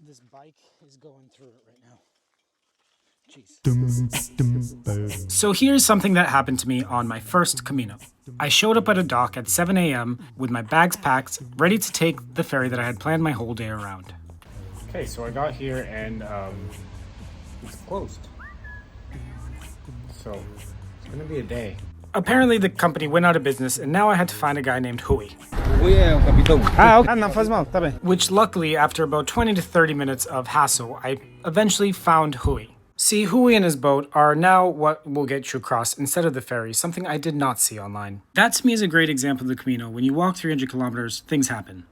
This bike is going through it right now. Jesus. So here's something that happened to me on my first Camino. I showed up at a dock at 7 a.m. with my bags packed, ready to take the ferry that I had planned my whole day around. Okay, so I got here and it's closed. So it's gonna be a day. Apparently the company went out of business and now I had to find a guy named Hui. Which luckily, after about 20 to 30 minutes of hassle, I eventually found Hui. See, Hui and his boat are now what will get you across instead of the ferry, something I did not see online. That to me is a great example of the Camino. When you walk 300 kilometers, things happen.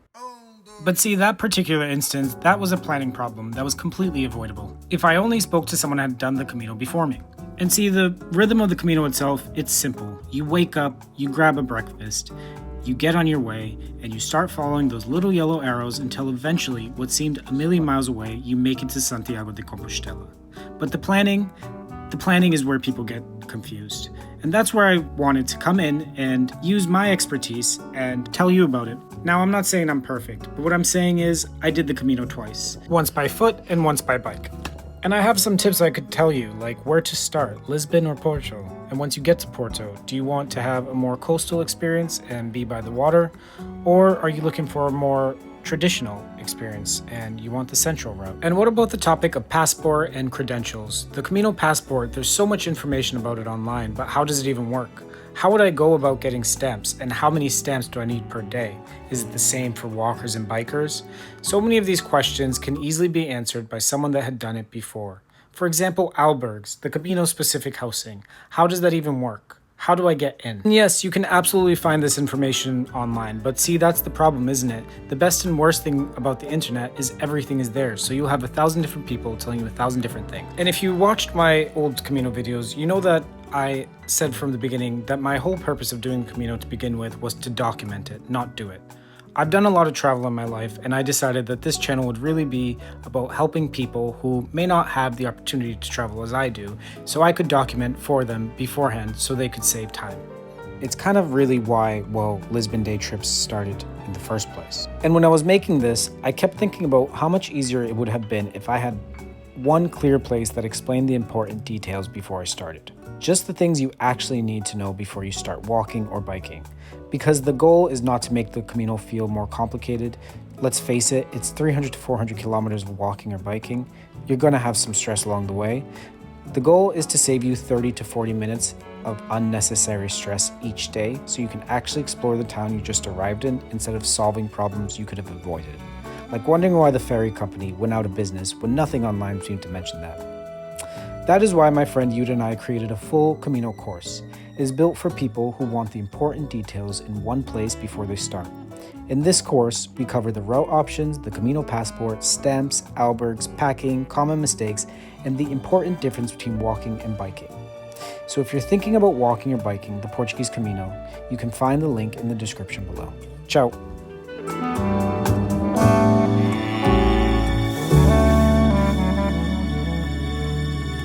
But see, that particular instance, that was a planning problem that was completely avoidable if I only spoke to someone who had done the Camino before me. And see, the rhythm of the Camino itself, it's simple. You wake up, you grab a breakfast, you get on your way, and you start following those little yellow arrows until eventually, what seemed a million miles away, you make it to Santiago de Compostela. But the planning is where people get confused. And that's where I wanted to come in and use my expertise and tell you about it. Now, I'm not saying I'm perfect, but what I'm saying is I did the Camino twice. Once by foot and once by bike. And I have some tips I could tell you, like where to start, Lisbon or Porto. And once you get to Porto, do you want to have a more coastal experience and be by the water? Or are you looking for a more traditional experience and you want the central route? And what about the topic of passport and credentials? The Camino passport, there's so much information about it online, but how does it even work? How would I go about getting stamps, and how many stamps do I need per day? Is it the same for walkers and bikers? So many of these questions can easily be answered by someone that had done it before. For example, albergs, the Camino-specific housing. How does that even work? How do I get in? And yes, you can absolutely find this information online, but see, that's the problem, isn't it? The best and worst thing about the internet is everything is there, so you'll have 1,000 different people telling you 1,000 different things. And if you watched my old Camino videos, you know that I said from the beginning that my whole purpose of doing Camino to begin with was to document it, not do it. I've done a lot of travel in my life, and I decided that this channel would really be about helping people who may not have the opportunity to travel as I do, so I could document for them beforehand so they could save time. It's kind of really why, Lisbon day trips started in the first place. And when I was making this, I kept thinking about how much easier it would have been if I had one clear place that explained the important details before I started. Just the things you actually need to know before you start walking or biking. Because the goal is not to make the Camino feel more complicated. Let's face it, it's 300 to 400 kilometers of walking or biking. You're gonna have some stress along the way. The goal is to save you 30 to 40 minutes of unnecessary stress each day so you can actually explore the town you just arrived in instead of solving problems you could have avoided. Like wondering why the ferry company went out of business when nothing online seemed to mention that. That is why my friend Yuda and I created a full Camino course. It is built for people who want the important details in one place before they start. In this course, we cover the route options, the Camino passport, stamps, albergs, packing, common mistakes, and the important difference between walking and biking. So if you're thinking about walking or biking the Portuguese Camino, you can find the link in the description below. Ciao!